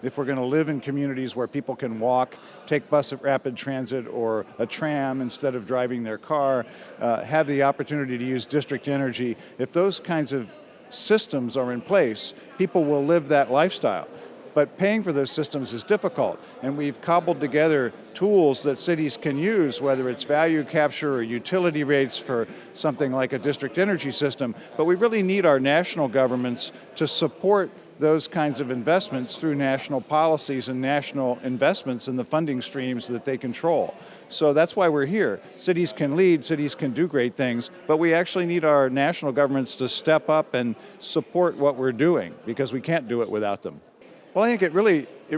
if we're going to live in communities where people can walk, take bus rapid transit or a tram instead of driving their car, have the opportunity to use district energy, if those kinds of systems are in place, people will live that lifestyle. But paying for those systems is difficult, and we've cobbled together tools that cities can use, whether it's value capture or utility rates for something like a district energy system, but we really need our national governments to support those kinds of investments through national policies and national investments in the funding streams that they control. So that's why we're here. Cities can lead, cities can do great things, but we actually need our national governments to step up and support what we're doing, because we can't do it without them. Well, I think it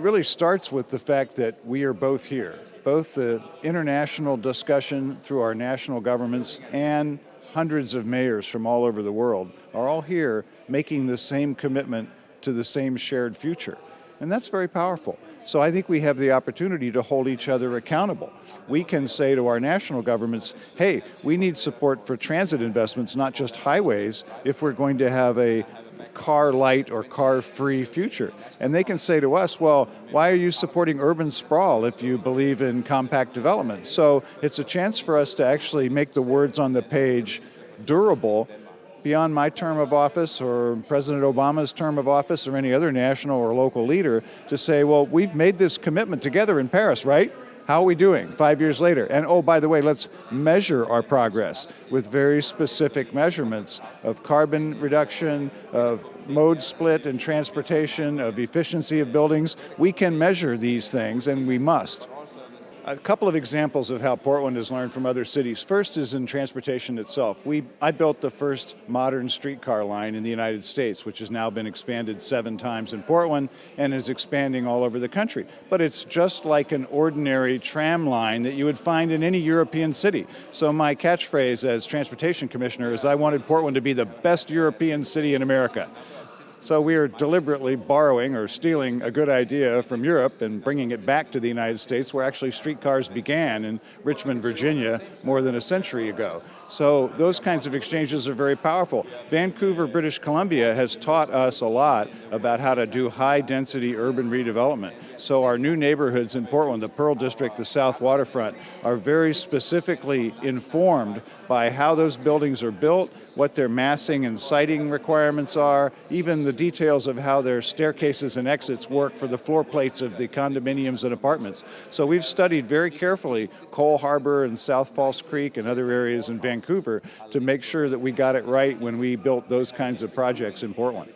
really starts with the fact that we are both here. Both the international discussion through our national governments and hundreds of mayors from all over the world are all here making the same commitment to the same shared future. And that's very powerful. So I think we have the opportunity to hold each other accountable. We can say to our national governments, hey, we need support for transit investments, not just highways, if we're going to have a car light or car free future. And they can say to us, well, why are you supporting urban sprawl if you believe in compact development? So it's a chance for us to actually make the words on the page durable beyond my term of office or President Obama's term of office or any other national or local leader, to say, well, we've made this commitment together in Paris, right? How are we doing 5 years later? And oh, by the way, let's measure our progress with very specific measurements of carbon reduction, of mode split in transportation, of efficiency of buildings. We can measure these things, and we must. A couple of examples of how Portland has learned from other cities. First is in transportation itself. I built the first modern streetcar line in the United States, which has now been expanded 7 times in Portland and is expanding all over the country. But it's just like an ordinary tram line that you would find in any European city. So my catchphrase as transportation commissioner is I wanted Portland to be the best European city in America. So we are deliberately borrowing or stealing a good idea from Europe and bringing it back to the United States, where actually streetcars began in Richmond, Virginia, more than a century ago. So those kinds of exchanges are very powerful. Vancouver, British Columbia has taught us a lot about how to do high-density urban redevelopment. So our new neighborhoods in Portland, the Pearl District, the South Waterfront, are very specifically informed by how those buildings are built, what their massing and siting requirements are, even the details of how their staircases and exits work for the floor plates of the condominiums and apartments. So we've studied very carefully Cole Harbor and South Falls Creek and other areas in Vancouver to make sure that we got it right when we built those kinds of projects in Portland.